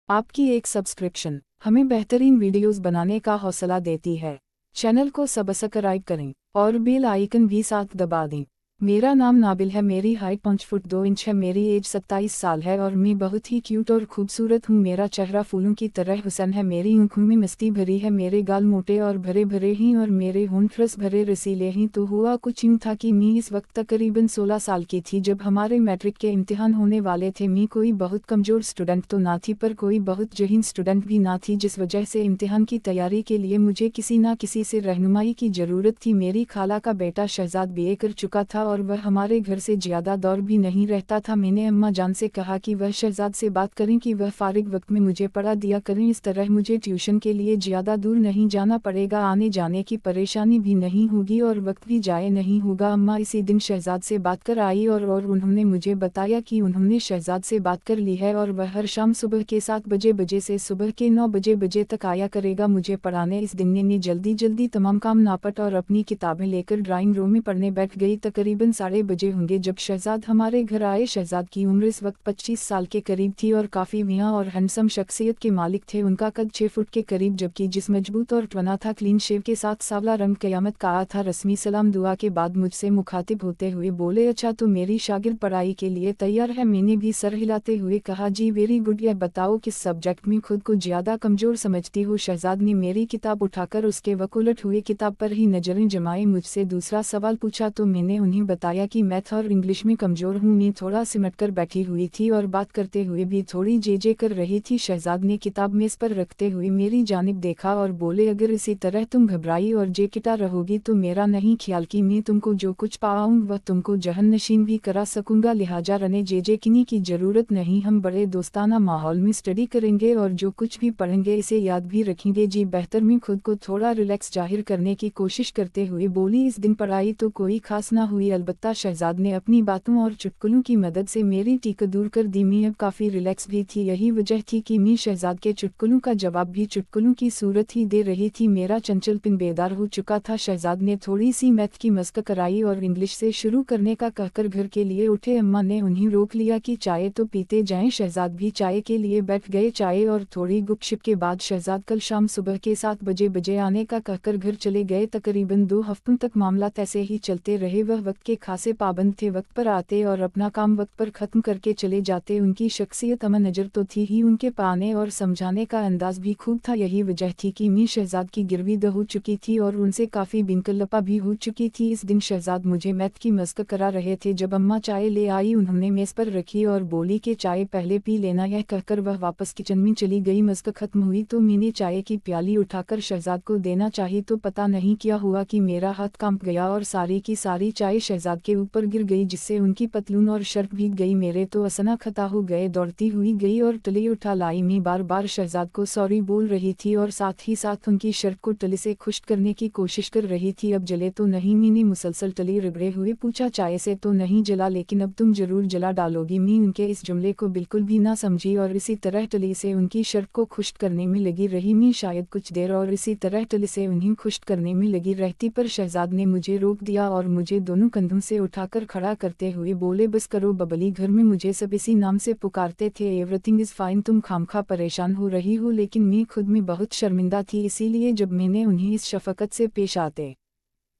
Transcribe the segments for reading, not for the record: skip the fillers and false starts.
आपकी एक सब्सक्रिप्शन हमें बेहतरीन वीडियोस बनाने का हौसला देती है। चैनल को सब्सक्राइब करें और बेल आइकन भी साथ दबा दें। मेरा नाम नाबिल है, मेरी हाइट 5 फुट 2 इंच है, मेरी एज 27 साल है और मैं बहुत ही क्यूट और खूबसूरत हूँ। मेरा चेहरा फूलों की तरह हुसन है, मेरी आँखों में मस्ती भरी है, मेरे गाल मोटे और भरे भरे हैं और मेरे होंठ रस भरे रसीले हैं। तो हुआ कुछ यूँ था कि मैं इस वक्त तकरीबन 16 साल की थी जब हमारे मैट्रिक के इम्तिहान होने वाले थे। मैं कोई बहुत कमज़ोर स्टूडेंट तो ना थी पर कोई बहुत जहीन स्टूडेंट भी ना थी, जिस वजह से इम्तिहान की तैयारी के लिए मुझे किसी न किसी से रहनुमाई की ज़रूरत थी। मेरी खाला का बेटा शहजाद बीए कर चुका था और वह हमारे घर से ज़्यादा दूर भी नहीं रहता था। मैंने अम्मा जान से कहा कि वह शहजाद से बात करें कि वह फारिग वक्त में मुझे पढ़ा दिया करें, इस तरह मुझे ट्यूशन के लिए ज़्यादा दूर नहीं जाना पड़ेगा, आने जाने की परेशानी भी नहीं होगी और वक्त भी ज़ाय नहीं होगा। अम्मा इसी दिन शहजाद से बात कर आई और उन्होंने मुझे बताया कि उन्होंने शहजाद से बात कर ली है और वह हर शाम सुबह के 7 बजे से सुबह के 9 बजे तक आया करेगा मुझे पढ़ाने। इस दिन ने जल्दी तमाम काम नापट और अपनी किताबें लेकर ड्राइंग रूम में पढ़ने बैठ गई। तकरीबन 12:30 बजे होंगे जब शहजाद हमारे घर आए। शहजाद की उम्र इस वक्त 25 साल के करीब थी और काफ़ी मियाँ और हैंडसम शख्सियत के मालिक थे। उनका कद 6 फुट के करीब जबकि जिस्म मजबूत और ट्वना था, क्लीन शेव के साथ सावला रंग क़यामत का था। रस्मी सलाम दुआ के बाद मुझसे मुखातिब होते हुए बोले, अच्छा तो मेरी शागिर्द पढ़ाई के लिए तैयार है? मैंने भी सर हिलाते हुए कहा, जी वेरी गुड। यह बताओ किस सब्जेक्ट में खुद को ज़्यादा कमज़ोर समझती हो? शहजाद ने मेरी किताब उठाकर उसके वकुलट हुए किताब पर ही नज़रें जमाई मुझसे दूसरा सवाल पूछा तो मैंने उन्हें बताया कि मैथ और इंग्लिश में कमज़ोर हूँ। मैं थोड़ा सिमटकर बैठी हुई थी और बात करते हुए भी थोड़ी जे कर रही थी। शहजाद ने किताब मेज़ पर रखते हुए मेरी जानिब देखा और बोले, अगर इसी तरह तुम घबराई और जेकिटा रहोगी तो मेरा नहीं ख्याल कि मैं तुमको जो कुछ पाऊँ वह तुमको जहन नशीन भी करा सकूँगा, लिहाजा रने जेकिनी की ज़रूरत नहीं। हम बड़े दोस्ताना माहौल में स्टडी करेंगे और जो कुछ भी पढ़ेंगे इसे याद भी रखेंगे। जी बेहतर। मैं खुद को थोड़ा रिलैक्स जाहिर करने की कोशिश करते हुए बोली, इस दिन पढ़ाई तो कोई खास ना हुई, अलबत्ता शहजाद ने अपनी बातों और चुटकुलों की मदद से मेरी टीक दूर कर दी। मैं अब काफ़ी रिलैक्स भी थी, यही वजह थी कि मैं शहजाद के चुटकुलों का जवाब भी चुटकुलों की सूरत ही दे रही थी। मेरा चंचल पिन बेदार हो चुका था। शहजाद ने थोड़ी सी मैथ की मशक कराई और इंग्लिश से शुरू करने का कहकर घर के लिए उठे। अम्मा ने उन्हें रोक लिया कि चाय तो पीते जाएं। शहजाद भी चाय के लिए बैठ गए। चाय और थोड़ी गुपशप के बाद शहजाद कल शाम सुबह के 7 बजे आने का कहकर घर चले गए। तकरीबन 2 हफ्तों तक मामला ऐसे ही चलते रहे। वह वक्त के खासे पाबंद थे, वक्त पर आते और अपना काम वक्त पर ख़त्म करके चले जाते। उनकी शख्सियत अमन नज़र तो थी ही, उनके पाने और समझाने का अंदाज भी खूब था। यही वजह थी कि मैं शहजाद की गिरवी हो चुकी थी और उनसे काफ़ी बिनकलपा भी हो चुकी थी। इस दिन शहजाद मुझे मैथ की मशक करा रहे थे जब अम्मा चाय ले आई। उन्होंने मेज़ पर रखी और बोली कि चाय पहले पी लेना। यह कहकर वह वापस किचन में चली गई। मशक ख़त्म हुई तो मैंने चाय की प्याली उठाकर शहजाद को देना चाही तो पता नहीं क्या हुआ कि मेरा हाथ कांप गया और सारी की सारी चाय शहजाद के ऊपर गिर गई, जिससे उनकी पतलून और शर्ट भीग गई। मेरे तो असना खता हो गए। दौड़ती हुई गई और टली उठा लाई। मैं बार बार शहजाद को सॉरी बोल रही थी और साथ ही साथ उनकी शर्ट को टली से खुश्क करने की कोशिश कर रही थी। अब जले तो नहीं? मैंने मुसलसल टली रगड़े हुए पूछा। चाय से तो नहीं जला, लेकिन अब तुम जरूर जला डालोगी। मैं उनके इस जुमले को बिल्कुल भी ना समझी और इसी तरह टली से उनकी शर्ट को खुश्क करने में लगी रही। मैं शायद कुछ देर और इसी तरह टली से उन्हें खुश्क करने में लगी रहती, पर शहजाद ने मुझे रोक दिया और मुझे दोनों कंधों से उठाकर खड़ा करते हुए बोले, बस करो बबली, घर में मुझे सब इसी नाम से पुकारते थे। Everything is fine. तुम खामखा परेशान हो रही हो। लेकिन मैं खुद में बहुत शर्मिंदा थी, इसीलिए जब मैंने उन्हें इस शफकत से पेश आते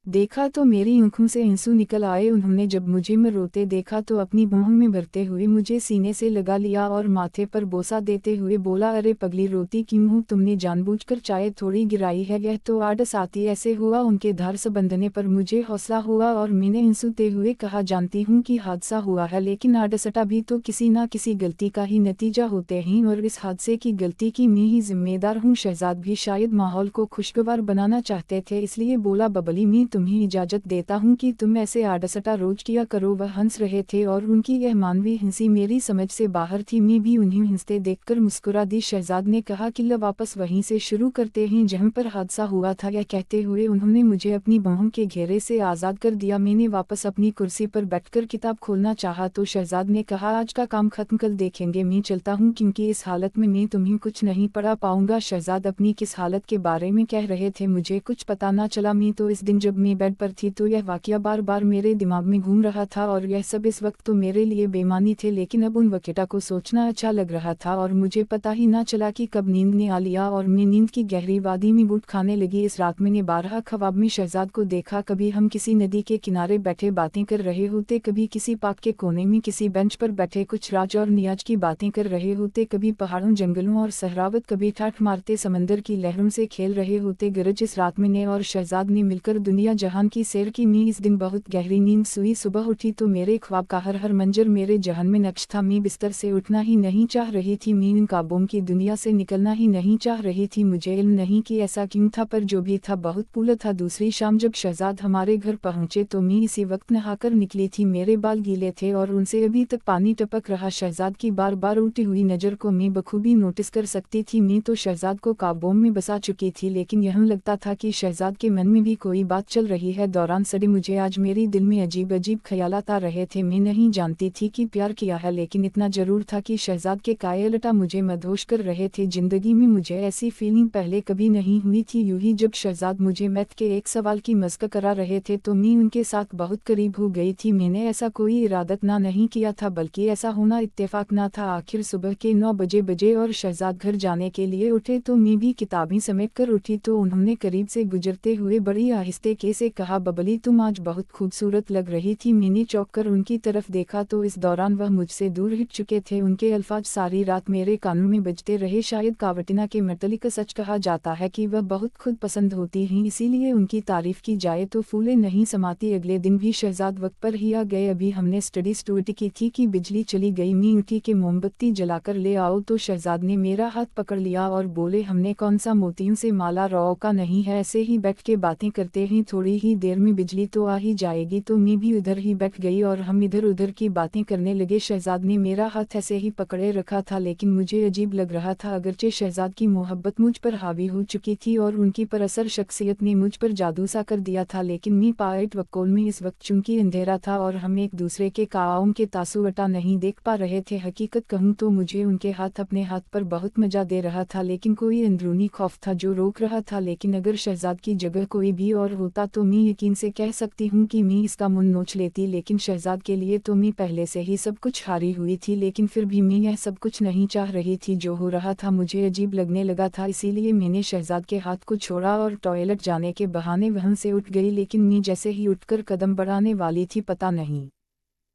देखा तो मेरी आंखों से आंसू निकल आए। उन्होंने जब मुझे में रोते देखा तो अपनी बाहों में भरते हुए मुझे सीने से लगा लिया और माथे पर बोसा देते हुए बोला, अरे पगली रोती क्यों हो? तुमने जानबूझकर चाय थोड़ी गिराई है, यह तो आड़स आती ऐसे हुआ। उनके धार से बंधने पर मुझे हौसला हुआ और मैंने आंसूते हुए कहा, जानती हूँ कि हादसा हुआ है, लेकिन आड़सटा भी तो किसी न किसी गलती का ही नतीजा होते हैं और इस हादसे की गलती की मैं ही जिम्मेदार हूँ। शहजाद भी शायद माहौल को खुशगवार बनाना चाहते थे, इसलिए बोला, बबली मैं तुम्हें इजाज़त देता हूँ कि तुम ऐसे आड़सटा रोज किया करो। वह हंस रहे थे और उनकी यह मानवी हंसी मेरी समझ से बाहर थी। मैं भी उन्हें हंसते देखकर मुस्कुरा दी। शहजाद ने कहा कि लो वापस वहीं से शुरू करते हैं जहाँ पर हादसा हुआ था। यह कहते हुए उन्होंने मुझे अपनी बाहों के घेरे से आज़ाद कर दिया। मैंने वापस अपनी कुर्सी पर बैठकर किताब खोलना चाहा तो शहजाद ने कहा, आज का काम खत्म कल देखेंगे, मैं चलता हूँ क्योंकि इस हालत में मैं तुम्हें कुछ नहीं पढ़ा पाऊंगा। शहजाद अपनी किस हालत के बारे में कह रहे थे मुझे कुछ पता ना चला। मैं तो इस दिन जब मैं बेड पर थी तो यह वाकया बार बार मेरे दिमाग में घूम रहा था और यह सब इस वक्त तो मेरे लिए बेमानी थे, लेकिन अब उन वक़्त को सोचना अच्छा लग रहा था और मुझे पता ही ना चला कि कब नींद ने आ लिया और मैं नींद की गहरी वादी में गुट खाने लगी। इस रात मैंने बारहा ख्वाब में शहजाद को देखा। कभी हम किसी नदी के किनारे बैठे बातें कर रहे होते, कभी किसी पार्क के कोने में किसी बेंच पर बैठे कुछ राज और नियाज की बातें कर रहे होते, कभी पहाड़ों जंगलों और सहरावत, कभी ठाठ मारते समंदर की लहरों से खेल रहे होते। गरज इस रात मैंने और शहजाद ने मिलकर दुनिया जहान की सैर की। मैं इस दिन बहुत गहरी नींद सोई। सुबह उठी तो मेरे ख्वाब का हर मंजर मेरे जहन में नक्श था। मैं बिस्तर से उठना ही नहीं चाह रही थी, मैं इन ख्वाबों की दुनिया से निकलना ही नहीं चाह रही थी। मुझे इल्म नहीं कि ऐसा क्यों था, पर जो भी था बहुत पूरा था। दूसरी शाम जब शहजाद हमारे घर पहुंचे तो मैं इसी वक्त नहाकर निकली थी। मेरे बाल गीले थे और उनसे अभी तक पानी टपक रहा। शहजाद की बार बार उल्टी हुई नज़र को मैं बखूबी नोटिस कर सकती थी। मैं तो शहजाद को काबू में बसा चुकी थी, लेकिन यह लगता था कि शहजाद के मन में भी कोई बात चल रही है। दौरान सड़ी मुझे आज मेरे दिल में अजीब अजीब ख्यालात आ रहे थे। मैं नहीं जानती थी कि प्यार किया है, लेकिन इतना जरूर था कि शहजाद के कायलटा मुझे मदहोश कर रहे थे। जिंदगी में मुझे ऐसी फीलिंग पहले कभी नहीं हुई थी। यूं ही जब शहजाद मुझे मैथ के एक सवाल की मशक करा रहे थे तो मैं उनके साथ बहुत करीब हो गई थी। मैंने ऐसा कोई इरादत ना नहीं किया था, बल्कि ऐसा होना इत्तेफाक ना था। आखिर सुबह के 9 बजे और शहजाद घर जाने के लिए उठे तो मैं भी किताबें समेट कर उठी तो उन्होंने करीब से गुजरते हुए बड़ी आहिस्ते से कहा, बबली तुम आज बहुत खूबसूरत लग रही थी। मैंने चौंक कर उनकी तरफ देखा तो इस दौरान वह मुझसे दूर हट चुके थे। उनके अल्फाज सारी रात मेरे कानों में बजते रहे। शायद कावटिना के मतलब सच कहा जाता है कि वह बहुत खुद पसंद होती हैं, इसीलिए उनकी तारीफ की जाए तो फूले नहीं समाती। अगले दिन भी शहजाद वक्त पर ही आ गए। अभी हमने स्टडी स्टूडी की थी कि बिजली चली गई। मैं उठी कि मोमबत्ती जलाकर ले आओ तो शहजाद ने मेरा हाथ पकड़ लिया और बोले, हमने कौन सा मोतियों से माला रौ का नहीं है, ऐसे ही बैठ के बातें करते हैं, थोड़ी ही देर में बिजली तो आ ही जाएगी। तो मैं भी उधर ही बैठ गई और हम इधर उधर की बातें करने लगे। शहजाद ने मेरा हाथ ऐसे ही पकड़े रखा था, लेकिन मुझे अजीब लग रहा था। अगरचे शहजाद की मोहब्बत मुझ पर हावी हो चुकी थी और उनकी परअसर शख्सियत ने मुझ पर जादू सा कर दिया था, लेकिन मैं पाइट वक्कोल में इस वक्त चूंकि अंधेरा था और हम एक दूसरे के काओं के तासुवटा नहीं देख पा रहे थे। हकीकत कहूँ तो मुझे उनके हाथ अपने हाथ पर बहुत मजा दे रहा था, लेकिन कोई अंदरूनी खौफ था जो रोक रहा था। लेकिन अगर शहजाद की जगह कोई भी और होता तो मैं यकीन से कह सकती हूँ कि मैं इसका मुंह नोच लेती, लेकिन शहजाद के लिए तो मैं पहले से ही सब कुछ हारी हुई थी। लेकिन फिर भी मैं यह सब कुछ नहीं चाह रही थी। जो हो रहा था मुझे अजीब लगने लगा था, इसीलिए मैंने शहजाद के हाथ को छोड़ा और टॉयलेट जाने के बहाने वहां से उठ गई। लेकिन मैं जैसे ही उठकर कदम बढ़ाने वाली थी, पता नहीं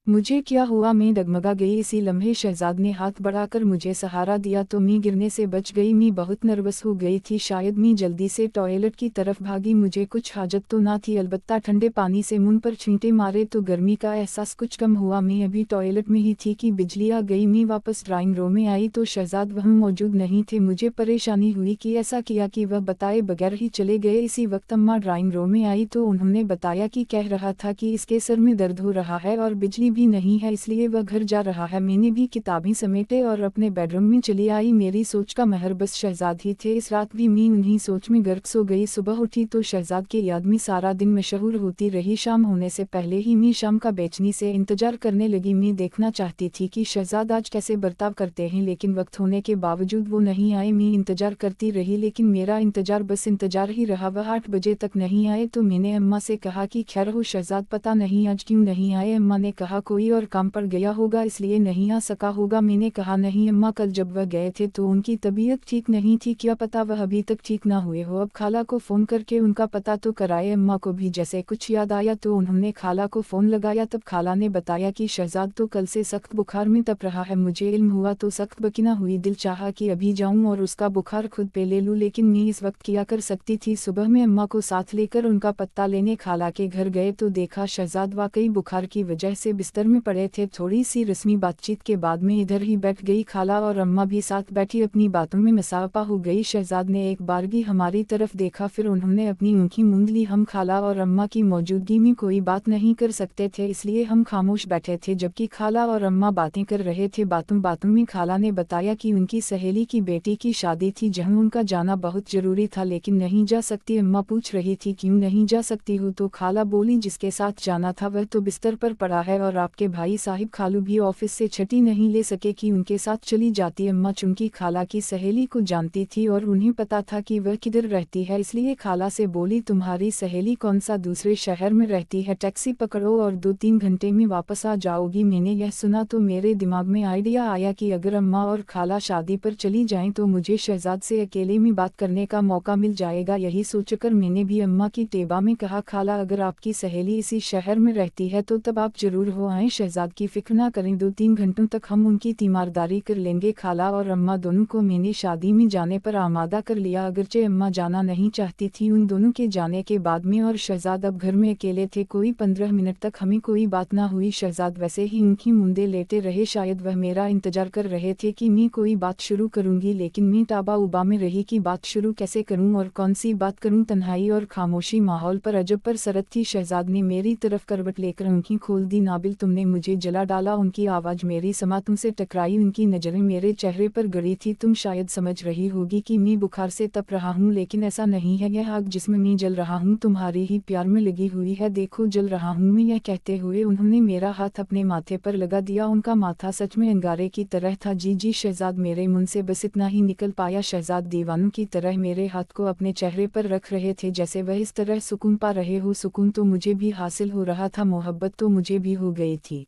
मुझे क्या हुआ, मैं डगमगा गई। इसी लम्हे शहजाद ने हाथ बढ़ाकर मुझे सहारा दिया तो मैं गिरने से बच गई। मैं बहुत नर्वस हो गई थी, शायद मैं जल्दी से टॉयलेट की तरफ भागी। मुझे कुछ हाजत तो ना थी, अलबत्ता ठंडे पानी से मुंह पर छींटे मारे तो गर्मी का एहसास कुछ कम हुआ। मैं अभी टॉयलेट में ही थी कि बिजली आ गई। मैं वापस ड्राइंग रूम में आई तो शहजाद वहाँ मौजूद नहीं थे। मुझे परेशानी हुई कि ऐसा किया कि वह बताए बगैर ही चले गए। इसी वक्त अम्मा ड्राइंग रूम में आई तो उन्होंने बताया कि कह रहा था कि इसके सर में दर्द हो रहा है और बिजली भी नहीं है, इसलिए वह घर जा रहा है। मैंने भी किताबें समेटे और अपने बेडरूम में चली आई। मेरी सोच का महर बस शहजाद ही थे। इस रात भी मैं उन्हीं सोच में गर्क सो गई। सुबह उठी तो शहजाद के याद में सारा दिन मशहूर होती रही। शाम होने से पहले ही मैं शाम का बेचैनी से इंतजार करने लगी। मैं देखना चाहती थी कि शहजाद आज कैसे बर्ताव करते हैं, लेकिन वक्त होने के बावजूद वो नहीं आए। मैं इंतजार करती रही, लेकिन मेरा इंतजार बस इंतजार ही रहा। वह 8 बजे तक नहीं आए तो मैंने अम्मा से कहा कि खैर हो शहजाद, पता नहीं आज क्यों नहीं आए। अम्मा ने कहा कोई और काम पड़ गया होगा इसलिए नहीं आ सका होगा। मैंने कहा नहीं अम्मा, कल जब वह गए थे तो उनकी तबीयत ठीक नहीं थी, क्या पता वह अभी तक ठीक ना हुए हो। अब खाला को फ़ोन करके उनका पता तो कराए। अम्मा को भी जैसे कुछ याद आया तो उन्होंने खाला को फ़ोन लगाया। तब खाला ने बताया कि शहजाद तो कल से सख्त बुखार में तप रहा है। मुझे इल्म हुआ तो सख्त बकिना हुई, दिल चाहा कि अभी जाऊं और उसका बुखार खुद पे ले लूं, लेकिन मैं इस वक्त क्या कर सकती थी। सुबह में अम्मा को साथ लेकर उनका पत्ता लेने खाला के घर गए तो देखा शहजाद वाकई बुखार की वजह से बिस्तर में पड़े थे। थोड़ी सी रस्मी बातचीत के बाद में इधर ही बैठ गई। खाला और अम्मा भी साथ बैठी अपनी बातों में मसाफा हो गई। शहजाद ने एक बार भी हमारी तरफ देखा, फिर उन्होंने अपनी आंखें मूंद ली। हम खाला और अम्मा की मौजूदगी में कोई बात नहीं कर सकते थे, इसलिए हम खामोश बैठे थे जबकि खाला और अम्मा बातें कर रहे थे। बातों में खाला ने बताया कि उनकी सहेली की बेटी की शादी थी जहां उनका जाना बहुत जरूरी था, लेकिन नहीं जा सकती। अम्मा पूछ रही थी क्यों नहीं जा सकती हो तो खाला बोली जिसके साथ जाना था वह तो बिस्तर पर पड़ा है और आपके भाई साहिब खालू भी ऑफिस से छुट्टी नहीं ले सके कि उनके साथ चली जाती। अम्मा चुनकी खाला की सहेली को जानती थी और उन्हें पता था कि वह किधर रहती है, इसलिए खाला से बोली तुम्हारी सहेली कौन सा दूसरे शहर में रहती है, टैक्सी पकड़ो और 2-3 घंटे में वापस आ जाओगी। मैंने यह सुना तो मेरे दिमाग में आइडिया आया कि अगर अम्मा और खाला शादी पर चली जाएं तो मुझे शहजाद से अकेले में बात करने का मौका मिल जाएगा। यही सोचकर मैंने भी अम्मा की टेबा में कहा, खाला अगर आपकी सहेली इसी शहर में रहती है तो तब आप जरूर हो आएं, शहजाद की फिक्र ना करें, 2-3 घंटों तक हम उनकी तीमारदारी कर लेंगे। खाला और अम्मा दोनों को मैंने शादी में जाने पर आमादा कर लिया। अगरचे अम्मा जाना नहीं चाहती थी, उन दोनों के जाने के बाद में और शहजाद अब घर में अकेले थे। कोई 15 मिनट तक हमें कोई बात ना हुई। शहजाद वैसे ही उनकी मुंदे लेटे रहे, शायद वह मेरा इंतजार कर रहे थे कि मैं कोई बात शुरू करूंगी, लेकिन मैं ताबा उबा में रही कि बात शुरू कैसे करूं और कौन सी बात करूं। तन्हाई और खामोशी माहौल पर अजब पर सरत थी। शहजाद ने मेरी तरफ करवट लेकर आंखें खोल दी। नाबिल तुमने मुझे जला डाला। उनकी आवाज़ मेरी समातों से टकराई, उनकी नज़रें मेरे चेहरे पर गड़ी थी। तुम शायद समझ रही होगी कि मैं बुखार से तप रहा हूँ, लेकिन ऐसा नहीं है, यह आग जिसमें मैं जल रहा हूँ तुम्हारी ही प्यार में लगी हुई है, देखो जल रहा हूँ मैं। यह कहते हुए उन्होंने मेरा हाथ अपने माथे पर लगा दिया। उनका माथा सच में अंगारे की तरह था। जी जी शहजाद, मेरे मुंह से बस इतना ही निकल पाया। शहजाद दीवानों की तरह मेरे हाथ को अपने चेहरे पर रख रहे थे, जैसे वह इस तरह सुकून पा रहे हो। सुकून तो मुझे भी हासिल हो रहा था, मोहब्बत तो मुझे भी हो गई थी।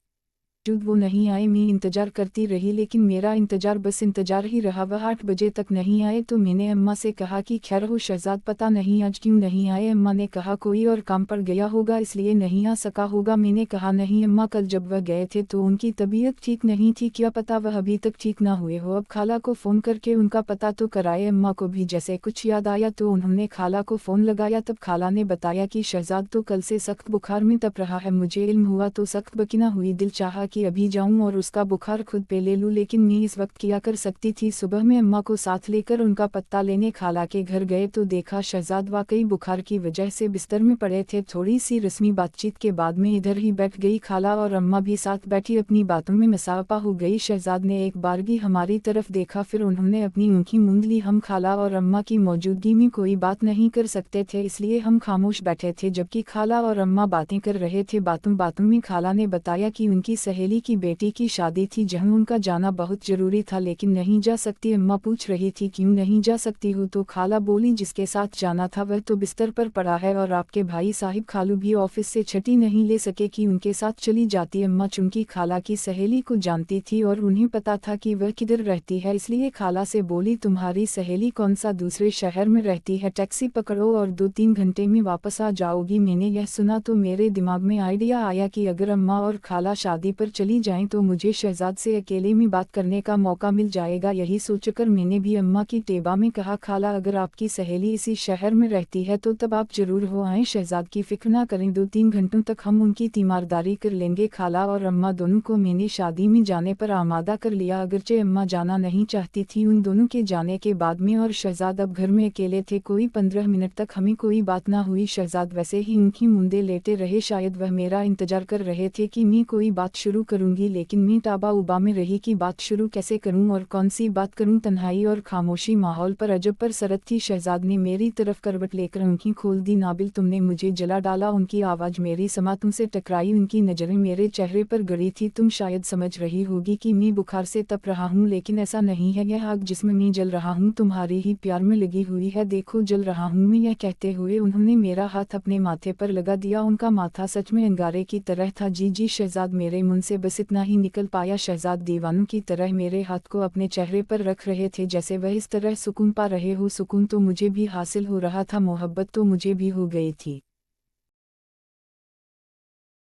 जुद वो नहीं आए, मैं इंतजार करती रही, लेकिन मेरा इंतजार बस इंतजार ही रहा। वह 8 बजे तक नहीं आए तो मैंने अम्मा से कहा कि खैर हो शहजाद, पता नहीं आज क्यों नहीं आए। अम्मा ने कहा कोई और काम पड़ गया होगा इसलिए नहीं आ सका होगा। मैंने कहा नहीं अम्मा, कल जब वह गए थे तो उनकी तबीयत ठीक नहीं थी, क्या पता वह अभी तक ठीक ना हुए हो। अब खाला को फ़ोन करके उनका पता तो कराए। अम्मा को भी जैसे कुछ याद आया तो उन्होंने खाला को फ़ोन लगाया। तब खाला ने बताया कि शहजाद तो कल से सख्त बुखार में तप रहा है। मुझे इल्म हुआ तो सख्त बकिना हुई, दिल चाहा कि अभी जाऊं और उसका बुखार खुद पे ले लूं, लेकिन मैं इस वक्त क्या कर सकती थी। सुबह में अम्मा को साथ लेकर उनका पत्ता लेने खाला के घर गए तो देखा शहजाद वाकई बुखार की वजह से बिस्तर में पड़े थे। थोड़ी सी रस्मी बातचीत के बाद में इधर ही बैठ गई। खाला और अम्मा भी साथ बैठी अपनी बातों में मसाफा हो गई। शहजाद ने एक बारगी हमारी तरफ देखा, फिर उन्होंने अपनी आंखें मूंद ली। हम खाला और अम्मा की मौजूदगी में कोई बात नहीं कर सकते थे, इसलिए हम खामोश बैठे थे जबकि खाला और अम्मा बातें कर रहे थे। बातों बातों में खाला ने बताया कि उनकी सहेली की बेटी की शादी थी जहां उनका जाना बहुत जरूरी था, लेकिन नहीं जा सकती। अम्मा पूछ रही थी क्यों नहीं जा सकती हो, तो खाला बोली जिसके साथ जाना था वह तो बिस्तर पर पड़ा है और आपके भाई साहिब खालू भी ऑफिस से छुट्टी नहीं ले सके कि उनके साथ चली जाती। अम्मा चुनकी खाला की सहेली को जानती थी और उन्हें पता था कि वह किधर रहती है, इसलिए खाला से बोली तुम्हारी सहेली कौन सा दूसरे शहर में रहती है, टैक्सी पकड़ो और 2-3 घंटे में वापस आ जाओगी। मैंने यह सुना तो मेरे दिमाग में आइडिया आया कि अगर अम्मा और खाला शादी पर चली जाएं तो मुझे शहजाद से अकेले में बात करने का मौका मिल जाएगा। यही सोचकर मैंने भी अम्मा की टेबा में कहा, खाला अगर आपकी सहेली इसी शहर में रहती है तो तब आप जरूर हो आएं, शहजाद की फिक्र ना करें, 2-3 घंटों तक हम उनकी तीमारदारी कर लेंगे। खाला और अम्मा दोनों को मैंने शादी में जाने पर आमादा कर लिया। अगरचे अम्मा जाना नहीं चाहती थी, उन दोनों के जाने के बाद में और शहजाद अब घर में अकेले थे। कोई 15 मिनट तक हमें कोई बात ना हुई। शहजाद वैसे ही उनकी मुंदे लेटे रहे, शायद वह मेरा इंतजार कर रहे थे कि मैं कोई बात शुरू करूंगी, लेकिन मैं ताबा उबा में रही कि बात शुरू कैसे करूं और कौन सी बात करूं। तन्हाई और खामोशी माहौल पर अजब पर सरत थी। शहजाद ने मेरी तरफ करवट लेकर आंखें खोल दी। नाबिल तुमने मुझे जला डाला। उनकी आवाज़ मेरी समातों से टकराई, उनकी नज़रें मेरे चेहरे पर गड़ी थी। तुम शायद समझ रही होगी कि मैं बुखार से तप रहा हूँ, लेकिन ऐसा नहीं है, यह आग जिसमें मैं जल रहा हूँ तुम्हारी ही प्यार में लगी हुई है, देखो जल रहा हूँ मैं। यह कहते हुए उन्होंने मेरा हाथ अपने माथे पर लगा दिया। उनका माथा सच में अंगारे की तरह था। जी जी शहजाद, मेरे मुंह से बस इतना ही निकल पाया। शहजाद दीवानों की तरह मेरे हाथ को अपने चेहरे पर रख रहे थे, जैसे वह इस तरह सुकून पा रहे हो। सुकून तो मुझे भी हासिल हो रहा था, मोहब्बत तो मुझे भी हो गई थी।